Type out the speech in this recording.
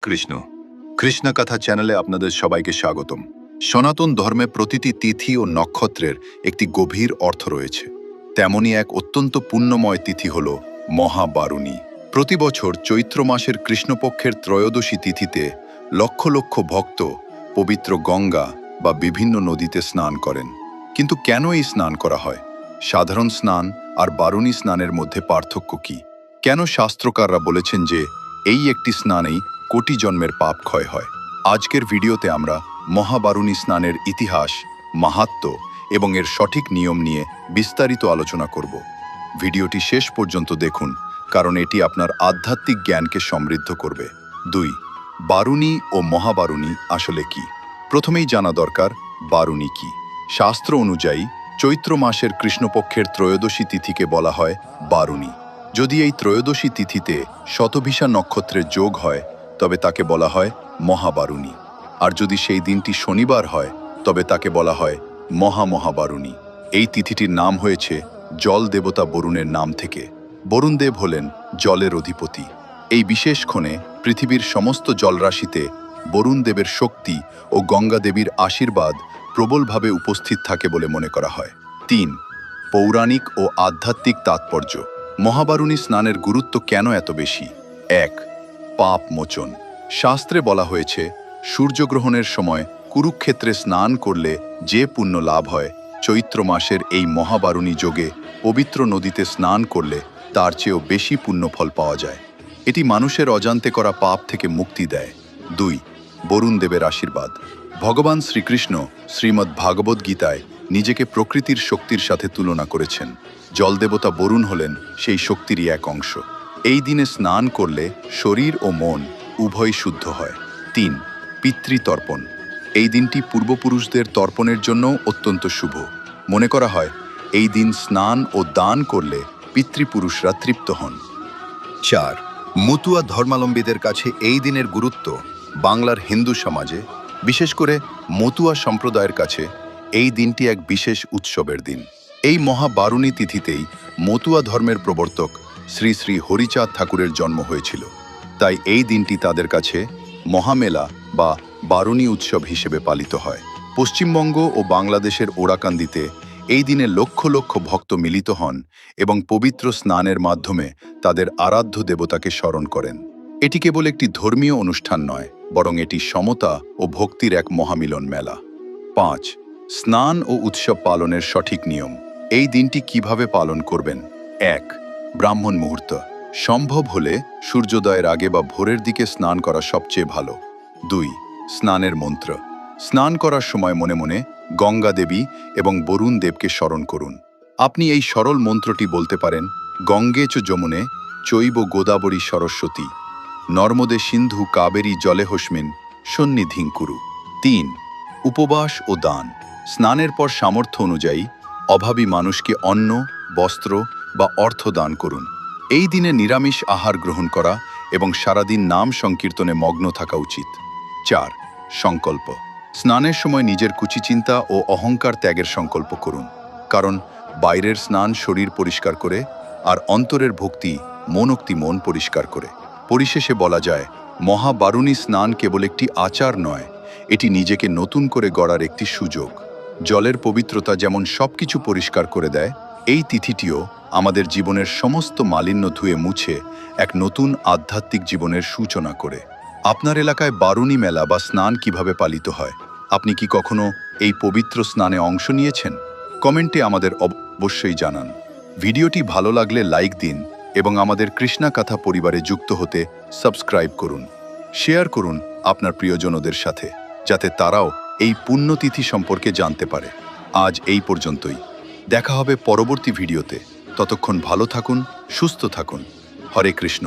কৃষ্ণ কৃষ্ণকথা চ্যানেলে আপনাদের সবাইকে স্বাগতম। সনাতন ধর্মে প্রতিটি তিথি ও নক্ষত্রের একটি গভীর অর্থ রয়েছে। তেমনই এক অত্যন্ত পুণ্যময় তিথি হল মহাবারুণী। প্রতি বছর চৈত্র মাসের কৃষ্ণপক্ষের ত্রয়োদশী তিথিতে লক্ষ লক্ষ ভক্ত পবিত্র গঙ্গা বা বিভিন্ন নদীতে স্নান করেন। কিন্তু কেন এই স্নান করা হয়? সাধারণ স্নান আর বারুণী স্নানের মধ্যে পার্থক্য কি? কেন শাস্ত্রকাররা বলেছেন যে এই একটি স্নানেই কোটি জন্মের পাপ ক্ষয় হয়? আজকের ভিডিওতে আমরা মহাবারুণী স্নানের ইতিহাস, মাহাত্ম্য এবং এর সঠিক নিয়ম নিয়ে বিস্তারিত আলোচনা করব। ভিডিওটি শেষ পর্যন্ত দেখুন, কারণ এটি আপনার আধ্যাত্মিক জ্ঞানকে সমৃদ্ধ করবে। 2. বারুণী ও মহাবারুণী আসলে কি? প্রথমেই জানা দরকার বারুণী কি। শাস্ত্র অনুযায়ী চৈত্র মাসের কৃষ্ণপক্ষের ত্রয়োদশী তিথিকে বলা হয় বারুণী। যদি এই ত্রয়োদশী তিথিতে শতভিষা নক্ষত্রের যোগ হয় তবে তাকে বলা হয় মহাবারুণী। আর যদি সেই দিনটি শনিবার হয় তবে তাকে বলা হয় মহামহাবারুণী। এই তিথিটির নাম হয়েছে জল দেবতা বরুণের নাম থেকে। বরুণ দেব হলেন জলের অধিপতি। এই বিশেষ ক্ষণে পৃথিবীর সমস্ত জলরাশিতে বরুণ দেবের শক্তি ও গঙ্গা দেবীর আশীর্বাদ প্রবলভাবে উপস্থিত থাকে বলে মনে করা হয়। 3. পৌরাণিক ও আধ্যাত্মিক তাৎপর্য। মহাবারুণী স্নানের গুরুত্ব কেন এত বেশি? 1. পাপ মোচন। শাস্ত্রে বলা হয়েছে সূর্যগ্রহণের সময় কুরুক্ষেত্রে স্নান করলে যে পুণ্য লাভ হয়, চৈত্র মাসের এই মহাবারুণী যোগে পবিত্র নদীতে স্নান করলে তার চেয়েও বেশি পুণ্যফল পাওয়া যায়। এটি মানুষের অজান্তে করা পাপ থেকে মুক্তি দেয়। 2. বরুণ দেবের আশীর্বাদ। ভগবান শ্রীকৃষ্ণ শ্রীমদ্ ভাগবত গীতায় নিজেকে প্রকৃতির শক্তির সাথে তুলনা করেছেন। জলদেবতা বরুণ হলেন সেই শক্তিরই এক অংশ। এই দিনে স্নান করলে শরীর ও মন উভয় শুদ্ধ হয়। 3. পিতৃতর্পণ। এই দিনটি পূর্বপুরুষদের তর্পণের জন্য অত্যন্ত শুভ। মনে করা হয় এই দিন স্নান ও দান করলে পিতৃপুরুষরা তৃপ্ত হন। 4. মতুয়া ধর্মাবলম্বীদের কাছে এই দিনের গুরুত্ব। বাংলার হিন্দু সমাজে, বিশেষ করে মতুয়া সম্প্রদায়ের কাছে এই দিনটি এক বিশেষ উৎসবের দিন। এই মহাবারুণী তিথিতেই মতুয়া ধর্মের প্রবর্তক শ্রী শ্রী হরিচাঁদ ঠাকুরের জন্ম হয়েছিল। তাই এই দিনটি তাদের কাছে মহামেলা বা বারুণী উৎসব হিসেবে পালিত হয়। পশ্চিমবঙ্গ ও বাংলাদেশের ওরাকান্দিতে এই দিনে লক্ষ লক্ষ ভক্ত মিলিত হন এবং পবিত্র স্নানের মাধ্যমে তাদের আরাধ্য দেবতাকে স্মরণ করেন। এটি কেবল একটি ধর্মীয় অনুষ্ঠান নয়, বরং এটি সমতা ও ভক্তির এক মহামিলন মেলা। 5. স্নান ও উৎসব পালনের সঠিক নিয়ম। এই দিনটি কিভাবে পালন করবেন? 1. ব্রাহ্মণ মুহূর্ত। সম্ভব হলে সূর্যোদয়ের আগে বা ভোরের দিকে স্নান করা সবচেয়ে ভালো। 2. স্নানের মন্ত্র। স্নান করার সময় মনে মনে গঙ্গা দেবী এবং বরুণ দেবকে স্মরণ করুন। আপনি এই সরল মন্ত্রটি বলতে পারেন: গঙ্গে চ যমুনে চৈব গোদাবরী সরস্বতী নর্মদে সিন্ধু কাবেরী জলেহস্মিন সন্নিধিং কুরু। 3. উপবাস ও দান। স্নানের পর সামর্থ্য অনুযায়ী অভাবী মানুষকে অন্ন, বস্ত্র বা অর্থ দান করুন। এই দিনে নিরামিষ আহার গ্রহণ করা এবং সারাদিন নাম সংকীর্তনে মগ্ন থাকা উচিত। 4. সংকল্প। স্নানের সময় নিজের কুচিচিন্তা ও অহংকার ত্যাগের সংকল্প করুন, কারণ বাইরের স্নান শরীর পরিষ্কার করে আর অন্তরের ভক্তি মন পরিষ্কার করে। পরিশেষে বলা যায়, মহাবারুণী স্নান কেবল একটি আচার নয়, এটি নিজেকে নতুন করে গড়ার একটি সুযোগ। জলের পবিত্রতা যেমন সবকিছু পরিষ্কার করে দেয়, এই তিথিটিও আমাদের জীবনের সমস্ত মালিন্য ধুয়ে মুছে এক নতুন আধ্যাত্মিক জীবনের সূচনা করে। আপনার এলাকায় বারুণী মেলা বা স্নান কিভাবে পালিত হয়? আপনি কি কখনো এই পবিত্র স্নানে অংশ নিয়েছেন? কমেন্টে আমাদের অবশ্যই জানান। ভিডিওটি ভালো লাগলে লাইক দিন এবং আমাদের কৃষ্ণকথা পরিবারে যুক্ত হতে সাবস্ক্রাইব করুন। শেয়ার করুন আপনার প্রিয়জনদের সাথে, যাতে তারাও এই পুণ্যতিথি সম্পর্কে জানতে পারে। আজ এই পর্যন্তই। দেখা হবে পরবর্তী ভিডিওতে। ততক্ষণ ভালো থাকুন, সুস্থ থাকুন। হরে কৃষ্ণ।